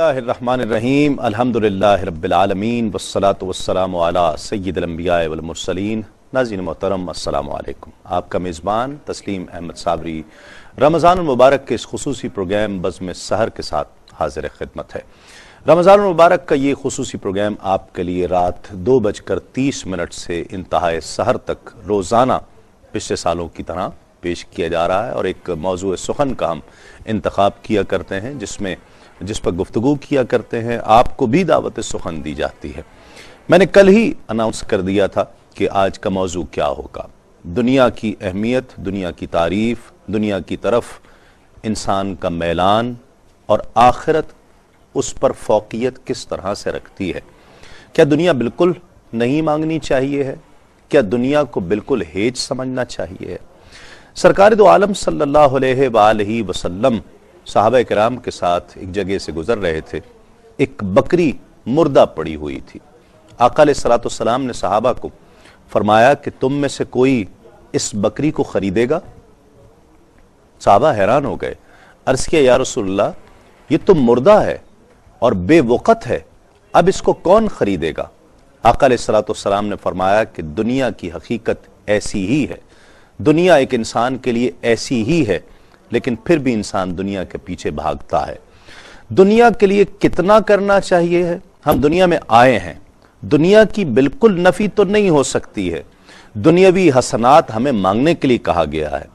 اللہ الرحمن الرحیم الحمدللہ رب العالمین والصلاة والسلام علی سید الانبیاء والمرسلین۔ ناظرین محترم السلام علیکم، آپ کا میزبان تسلیم احمد صابری رمضان المبارک کے اس خصوصی پروگرام بزم سحر کے ساتھ حاضر خدمت ہے۔ رمضان المبارک کا یہ خصوصی پروگرام آپ کے لیے رات 2:30 سے انتہائے سحر تک روزانہ پچھلے سالوں کی طرح پیش کیا جا رہا ہے، اور ایک موضوع سخن کا ہم انتخاب کیا کرتے ہیں جس پر گفتگو کیا کرتے ہیں، آپ کو بھی دعوت سخن دی جاتی ہے۔ میں نے کل ہی اناؤنس کر دیا تھا کہ آج کا موضوع کیا ہوگا، دنیا کی اہمیت، دنیا کی تعریف، دنیا کی طرف انسان کا میلان اور آخرت اس پر فوقیت کس طرح سے رکھتی ہے۔ کیا دنیا بالکل نہیں مانگنی چاہیے ہے؟ کیا دنیا کو بالکل ہیچ سمجھنا چاہیے ہے؟ سرکار دو عالم صلی اللہ علیہ وآلہ وسلم صحابہ کرام کے ساتھ ایک جگہ سے گزر رہے تھے، ایک بکری مردہ پڑی ہوئی تھی۔ آقا علیہ السلام نے صحابہ کو فرمایا کہ تم میں سے کوئی اس بکری کو خریدے گا؟ صحابہ حیران ہو گئے، عرض کیا یا رسول اللہ، یہ تو مردہ ہے اور بے وقت ہے، اب اس کو کون خریدے گا؟ آقا علیہ السلام نے فرمایا کہ دنیا کی حقیقت ایسی ہی ہے، دنیا ایک انسان کے لیے ایسی ہی ہے، لیکن پھر بھی انسان دنیا کے پیچھے بھاگتا ہے۔ دنیا کے لیے کتنا کرنا چاہیے ہے؟ ہم دنیا میں آئے ہیں، دنیا کی بالکل نفی تو نہیں ہو سکتی ہے، دنیاوی حسنات ہمیں مانگنے کے لیے کہا گیا ہے۔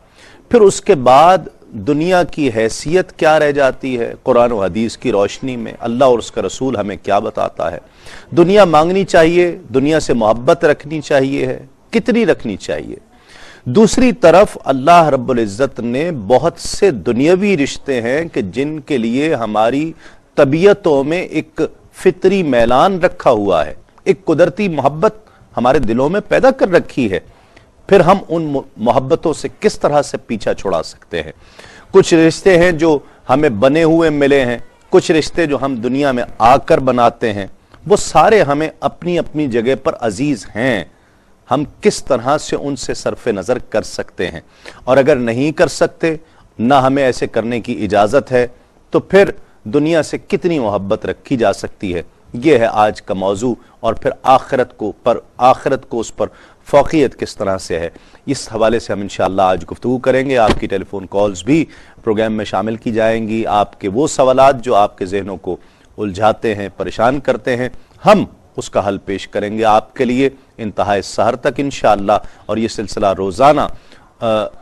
پھر اس کے بعد دنیا کی حیثیت کیا رہ جاتی ہے؟ قرآن و حدیث کی روشنی میں اللہ اور اس کا رسول ہمیں کیا بتاتا ہے؟ دنیا مانگنی چاہیے، دنیا سے محبت رکھنی چاہیے ہے، کتنی رکھنی چاہیے؟ دوسری طرف اللہ رب العزت نے بہت سے دنیاوی رشتے ہیں کہ جن کے لیے ہماری طبیعتوں میں ایک فطری میلان رکھا ہوا ہے، ایک قدرتی محبت ہمارے دلوں میں پیدا کر رکھی ہے۔ پھر ہم ان محبتوں سے کس طرح سے پیچھا چھڑا سکتے ہیں؟ کچھ رشتے ہیں جو ہمیں بنے ہوئے ملے ہیں، کچھ رشتے جو ہم دنیا میں آ کر بناتے ہیں، وہ سارے ہمیں اپنی اپنی جگہ پر عزیز ہیں۔ ہم کس طرح سے ان سے صرف نظر کر سکتے ہیں، اور اگر نہیں کر سکتے، نہ ہمیں ایسے کرنے کی اجازت ہے، تو پھر دنیا سے کتنی محبت رکھی جا سکتی ہے؟ یہ ہے آج کا موضوع، اور پھر آخرت کو اس پر فوقیت کس طرح سے ہے، اس حوالے سے ہم انشاءاللہ آج گفتگو کریں گے۔ آپ کی ٹیلی فون کالز بھی پروگرام میں شامل کی جائیں گی، آپ کے وہ سوالات جو آپ کے ذہنوں کو الجھاتے ہیں، پریشان کرتے ہیں، ہم اس کا حل پیش کریں گے آپ کے لیے انتہائے سحر تک انشاءاللہ، اور یہ سلسلہ روزانہ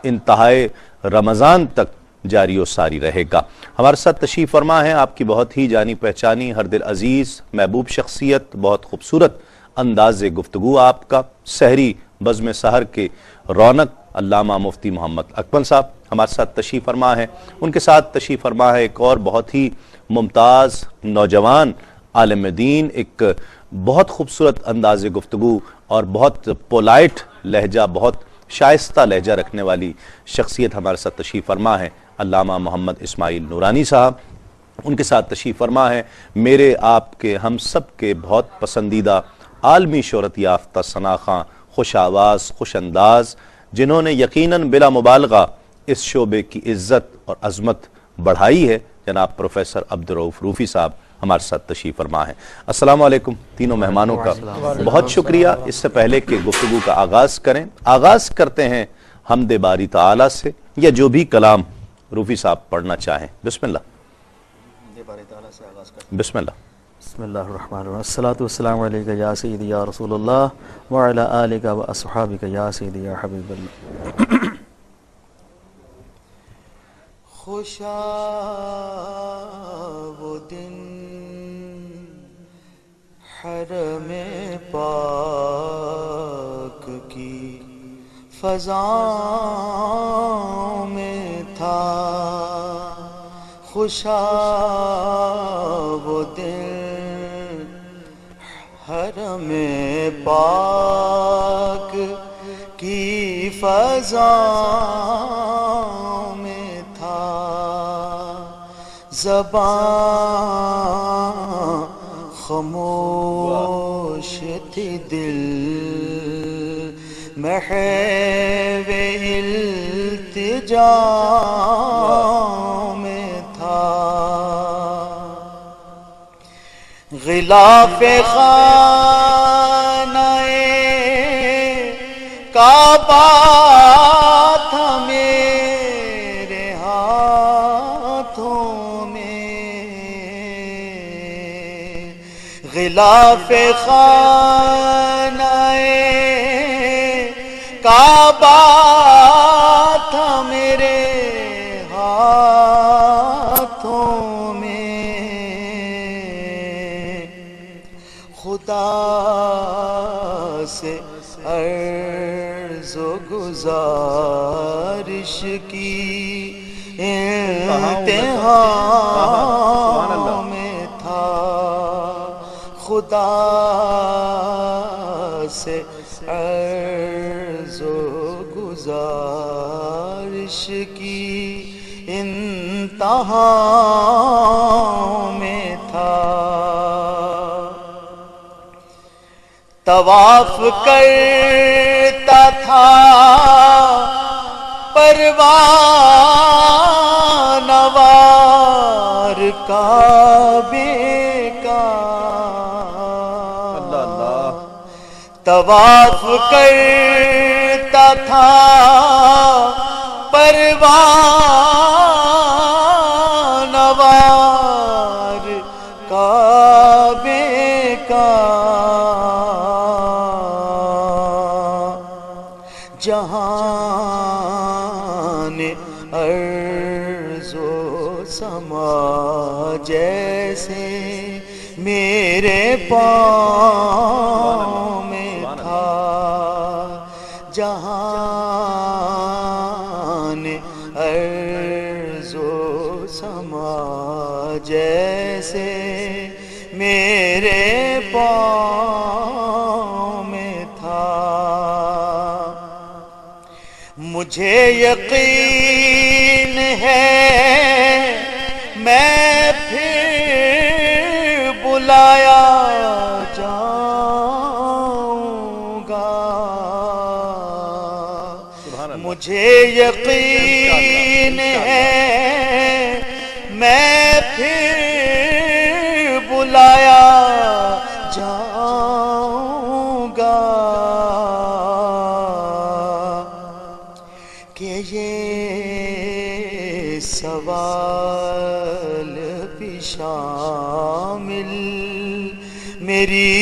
انتہائے رمضان تک جاری و ساری رہے گا۔ ہمارے ساتھ تشریف فرما ہے آپ کی بہت ہی جانی پہچانی، ہر دل عزیز، محبوب شخصیت، بہت خوبصورت انداز گفتگو آپ کا، سحری بزم سحر کے رونق علامہ مفتی محمد اکمل صاحب ہمارے ساتھ تشریف فرما ہے۔ ان کے ساتھ تشریف فرما ہے ایک اور بہت ہی ممتاز نوجوان عالم دین، ایک بہت خوبصورت انداز گفتگو اور بہت پولائٹ لہجہ، بہت شائستہ لہجہ رکھنے والی شخصیت ہمارے ساتھ تشریف فرما ہے علامہ محمد اسماعیل نورانی صاحب۔ ان کے ساتھ تشریف فرما ہے میرے، آپ کے، ہم سب کے بہت پسندیدہ، عالمی شہرت یافتہ، ثناخواں، خوش آواز، خوش انداز، جنہوں نے یقیناً بلا مبالغہ اس شعبے کی عزت اور عظمت بڑھائی ہے، جناب پروفیسر عبدالرؤف روفی صاحب ہمارے ساتھ تشریف فرما ہے۔ السلام علیکم تینوں مہمانوں کا بہت شکریہ۔ اس سے پہلے کہ گفتگو کا آغاز کرتے ہیں حمد باری تعالیٰ سے، یا جو بھی کلام روفی صاحب پڑھنا چاہیں۔ بسم اللہ۔ بسم اللہ۔ بسم اللہ الرحمن الرحیم۔ الصلاۃ والسلام علیکہ یا سیدی یا رسول اللہ وعلی آلک و اصحابک یا سیدی یا حبیب اللہ۔ خوشا وہ دن حرم پاک کی فضاؤں میں تھا، خوشا وہ دن حرم پاک کی فضاؤں میں تھا، زبان خاموش تھی، دل محو التجا میں تھا، غلاف خانہ کعبہ تھا میرے ہاتھوں میں، غلاف خانہ کعبہ تھا میرے ہاتھوں میں، خدا سے عرض و گزارش کی انتہا میں تھا، خدا سے عرض و گزارش کی انتہا میں تھا، طواف کرتا تھا پروانہ وار کعبے کا، طواف کرتا تھا پروانہ وار کعبے کا، جہان ارض و سما جیسے میرے پاؤں میں تھا، جہان ارض و سما جیسے میرے پاؤں میں تھا، مجھے یقین ہے میں پھر بلایا جاؤں گا، مجھے یقین ہے میں پھر بلایا جاؤں گا، کہ یہ سوال بھی شامل میری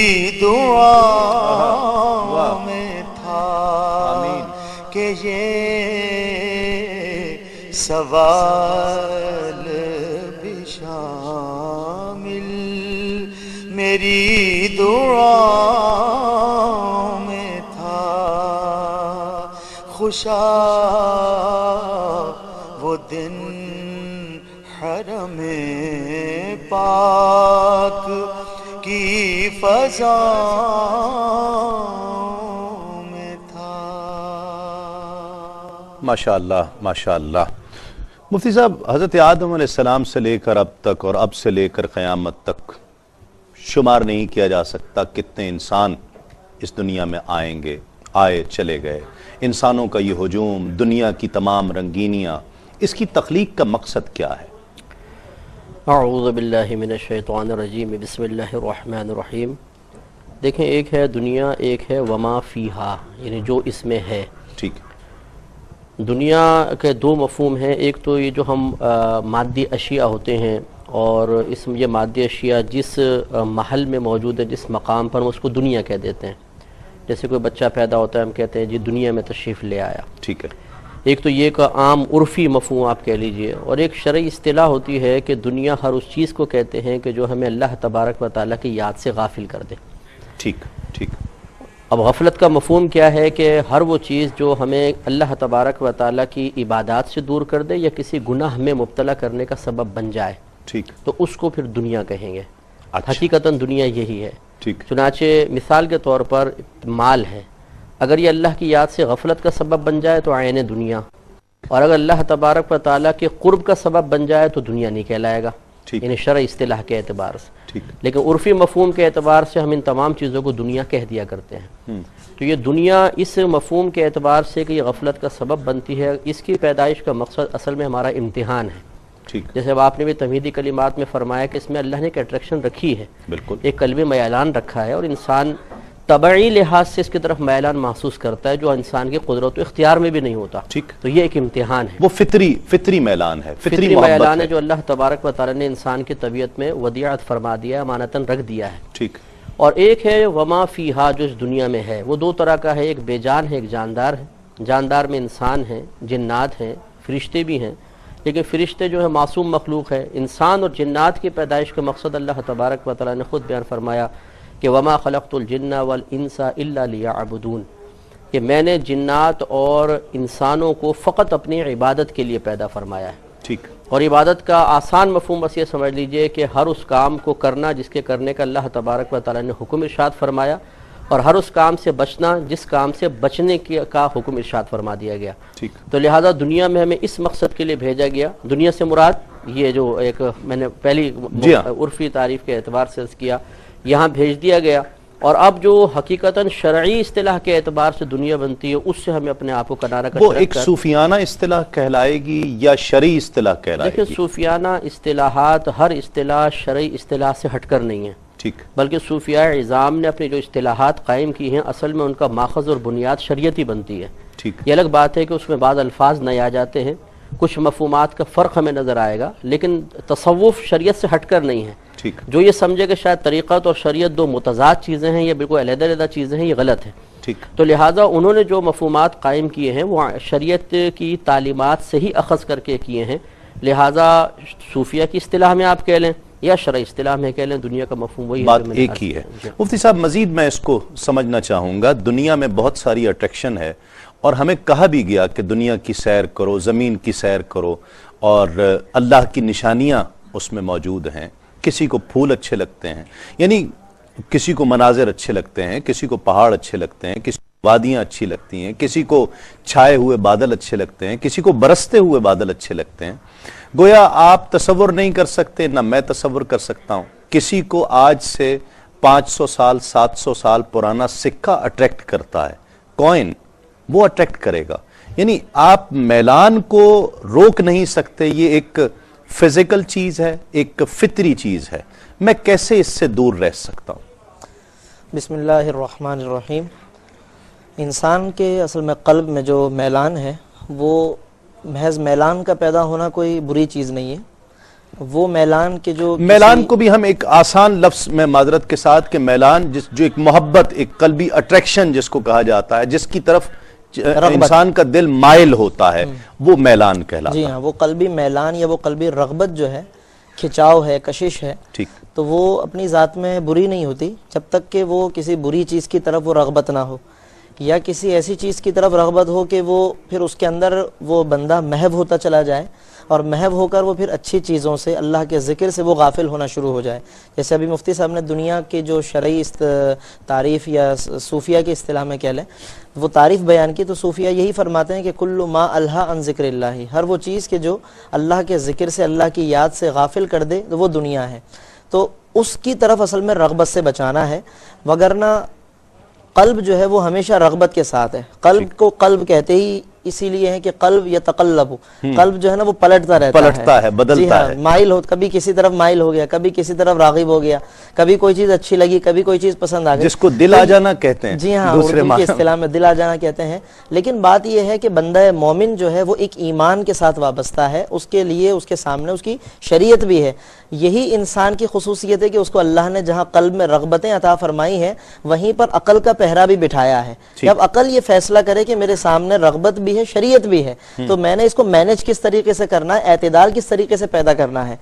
دعا میں تھا، کہ یہ سوال بھی شامل میری دعا میں تھا، خوشا وہ دن حرم پاک کی فضاؤں میں تھا۔ ماشاءاللہ ماشاءاللہ۔ مفتی صاحب، حضرت آدم علیہ السلام سے لے کر اب تک اور اب سے لے کر قیامت تک شمار نہیں کیا جا سکتا کتنے انسان اس دنیا میں آئیں گے، آئے چلے گئے، انسانوں کا یہ ہجوم، دنیا کی تمام رنگینیاں، اس کی تخلیق کا مقصد کیا ہے؟ اعوذ باللہ من الشیطان الرجیم، بسم اللہ الرحمن الرحیم۔ دیکھیں، ایک ہے دنیا، ایک ہے وما فیہا، یعنی جو اس میں ہے۔ ٹھیک۔ دنیا کے دو مفہوم ہیں، ایک تو یہ جو ہم مادی اشیاء ہوتے ہیں، اور یہ مادی اشیاء جس محل میں موجود ہے، جس مقام پر ہم اس کو دنیا کہہ دیتے ہیں۔ جیسے کوئی بچہ پیدا ہوتا ہے، ہم کہتے ہیں جی دنیا میں تشریف لے آیا۔ ٹھیک ہے۔ ایک تو یہ کہ عام عرفی مفہوم آپ کہہ لیجئے، اور ایک شرعی اصطلاح ہوتی ہے کہ دنیا ہر اس چیز کو کہتے ہیں کہ جو ہمیں اللہ تبارک و تعالیٰ کی یاد سے غافل کر دے۔ ٹھیک ٹھیک۔ اب غفلت کا مفہوم کیا ہے کہ ہر وہ چیز جو ہمیں اللہ تبارک و تعالیٰ کی عبادات سے دور کر دے یا کسی گناہ میں مبتلا کرنے کا سبب بن جائے، ٹھیک، تو اس کو پھر دنیا کہیں گے۔ اچھا۔ حقیقتاً دنیا یہی ہے۔ ٹھیک۔ چنانچہ مثال کے طور پر مال ہے، اگر یہ اللہ کی یاد سے غفلت کا سبب بن جائے تو عین دنیا، اور اگر اللہ تبارک و تعالیٰ کے قرب کا سبب بن جائے تو دنیا نہیں کہلائے گا، یعنی شرعی اصطلاح کے اعتبار سے۔ لیکن عرفی مفہوم کے اعتبار سے ہم ان تمام چیزوں کو دنیا کہہ دیا کرتے ہیں۔ تو یہ دنیا اس مفہوم کے اعتبار سے کہ یہ غفلت کا سبب بنتی ہے، اس کی پیدائش کا مقصد اصل میں ہمارا امتحان ہے ٹھیک، جیسے اب آپ نے بھی تمہیدی کلمات میں فرمایا کہ اس میں اللہ نے ایک اٹریکشن رکھی ہے، بالکل ایک قلبی میلان رکھا ہے، اور انسان طبعی لحاظ سے اس کی طرف میلان محسوس کرتا ہے جو انسان کی قدرت و اختیار میں بھی نہیں ہوتا. ٹھیک، تو یہ ایک امتحان ہے، وہ فطری میلان ہے، فطری میلان محبت ہے ہے. جو اللہ تبارک و تعالی نے انسان کی طبیعت میں ودیعت فرما دیا ہے، امانتاً رکھ دیا ہے. ٹھیک، اور ایک ہے وما فیہا جو اس دنیا میں ہے، وہ دو طرح کا ہے، ایک بے جان ہے ایک جاندار ہے. جاندار میں انسان ہیں، جنات ہیں، فرشتے بھی ہیں، لیکن فرشتے جو ہے معصوم مخلوق ہے. انسان اور جنات کی پیدائش کا مقصد اللہ تبارک و تعالی نے خود بیان فرمایا کہ وما خلقت الجن والانس الا لیعبدون، کہ میں نے جنات اور انسانوں کو فقط اپنی عبادت کے لیے پیدا فرمایا ہے. ٹھیک، اور عبادت کا آسان مفہوم بس یہ سمجھ لیجئے کہ ہر اس کام کو کرنا جس کے کرنے کا اللہ تبارک و تعالی نے حکم ارشاد فرمایا، اور ہر اس کام سے بچنا جس کام سے بچنے کا حکم ارشاد فرما دیا گیا. ٹھیک، تو لہٰذا دنیا میں ہمیں اس مقصد کے لیے بھیجا گیا. دنیا سے مراد یہ جو ایک میں نے پہلی جی ہاں. عرفی تعریف کے اعتبار سے عرض کیا، یہاں بھیج دیا گیا. اور اب جو حقیقتاً شرعی اصطلاح کے اعتبار سے دنیا بنتی ہے، اس سے ہمیں اپنے آپ کو کنارہ وہ کشرت ایک کر صوفیانہ اصطلاح کہلائے گی یا شرعی اصطلاح کہلائے دیکھیں، گی؟ صوفیانہ اصطلاحات ہر اصطلاح شرعی اصطلاح سے ہٹ کر نہیں ہیں، ٹھیک، بلکہ صوفیاء عظام نے اپنی جو اصطلاحات قائم کی ہیں اصل میں ان کا ماخذ اور بنیاد شریعت ہی بنتی ہے. ٹھیک، یہ الگ بات ہے کہ اس میں بعض الفاظ نئے آ جاتے ہیں، کچھ مفہومات کا فرق ہمیں نظر آئے گا، لیکن تصوف شریعت سے ہٹ کر نہیں ہے. ٹھیک، جو یہ سمجھے کہ شاید طریقت اور شریعت دو متضاد چیزیں ہیں یا بالکل علیحدہ علیحدہ چیزیں ہیں، یہ غلط ہے. ٹھیک، تو لہٰذا انہوں نے جو مفہومات قائم کیے ہیں وہ شریعت کی تعلیمات سے ہی اخذ کر کے کیے ہیں. لہٰذا صوفیہ کی اصطلاح میں آپ کہہ لیں یا شرعی اصطلاح میں کہہ لیں، دنیا کا مفہوم وہی بات جو میں نے ایک ہی ہے. عرض کیا. مفتی صاحب مزید میں اس کو سمجھنا چاہوں گا. دنیا میں بہت ساری اٹریکشن ہے اور ہمیں کہا بھی گیا کہ دنیا کی سیر کرو، زمین کی سیر کرو، اور اللہ کی نشانیاں اس میں موجود ہیں. کسی کو پھول اچھے لگتے ہیں، یعنی کسی کو مناظر اچھے لگتے ہیں، کسی کو پہاڑ اچھے لگتے ہیں، کسی کو وادیاں اچھی لگتی ہیں، کسی کو چھائے ہوئے بادل اچھے لگتے ہیں، کسی کو برستے ہوئے بادل اچھے لگتے ہیں. گویا آپ تصور نہیں کر سکتے، نہ میں تصور کر سکتا ہوں. کسی کو آج سے 500 سال 700 سال پرانا سکہ اٹریکٹ کرتا ہے، کوئن وہ اٹریکٹ کرے گا. یعنی آپ میلان کو روک نہیں سکتے. یہ ایک فزیکل چیز ہے، ایک فطری چیز ہے. میں کیسے اس سے دور رہ سکتا ہوں؟ بسم اللہ الرحمن الرحیم. انسان کے اصل میں قلب میں جو میلان ہے وہ محض میلان کا پیدا ہونا کوئی بری چیز نہیں ہے. وہ میلان کے جو میلان کو بھی ہم ایک آسان لفظ میں معذرت کے ساتھ کہ میلان جو ایک محبت، ایک قلبی اٹریکشن جس کو کہا جاتا ہے، جس کی طرف انسان کا دل مائل ہوتا ہے، وہ میلان کہلاتا ہے. جی ہاں، وہ قلبی میلان یا وہ قلبی رغبت جو ہے، کھچاؤ ہے، کشش ہے، ٹھیک، تو وہ اپنی ذات میں بری نہیں ہوتی جب تک کہ وہ کسی بری چیز کی طرف وہ رغبت نہ ہو، یا کسی ایسی چیز کی طرف رغبت ہو کہ وہ پھر اس کے اندر وہ بندہ محو ہوتا چلا جائے، اور محو ہو کر وہ پھر اچھی چیزوں سے، اللہ کے ذکر سے وہ غافل ہونا شروع ہو جائے. جیسے ابھی مفتی صاحب نے دنیا کے جو شرعی تعریف یا صوفیہ کی اصطلاح میں کہہ لیں وہ تعریف بیان کی، تو صوفیہ یہی فرماتے ہیں کہ کل ما الہا عن ذکر اللہ، ہر وہ چیز کہ جو اللہ کے ذکر سے، اللہ کی یاد سے غافل کر دے وہ دنیا ہے. تو اس کی طرف اصل میں رغبت سے بچانا ہے، وگرنہ قلب جو ہے وہ ہمیشہ رغبت کے ساتھ ہے. قلب کو قلب کہتے ہی اسی لیے ہے کہ قلب یتقلب، قلب جو ہے نا وہ پلٹتا رہتا ہے، بدلتا ہے، مائل ہو، کبھی کسی طرف مائل ہو گیا، کبھی کسی طرف راغب ہو گیا، کبھی کوئی چیز اچھی لگی، کبھی کوئی چیز پسند آ گئی، جس کو دل آ جانا کہتے ہیں. جی ہاں، اردو کی اصطلاح میں دل آ جانا کہتے ہیں. لیکن بات یہ ہے کہ بندہ مومن جو ہے وہ ایک ایمان کے ساتھ وابستہ ہے، اس کے لیے اس کے سامنے اس کی شریعت بھی ہے. یہی انسان کی خصوصیت ہے کہ اس کو اللہ نے جہاں قلب میں رغبتیں عطا فرمائی ہیں وہیں پر عقل کا پہرا بھی بٹھایا ہے. جب عقل یہ فیصلہ کرے کہ میرے سامنے رغبت بھی ہے، شریعت بھی ہے، تو میں نے اس کو مینج کس طریقے سے کرنا ہے، اعتدال کس طریقے سے پیدا کرنا ہے.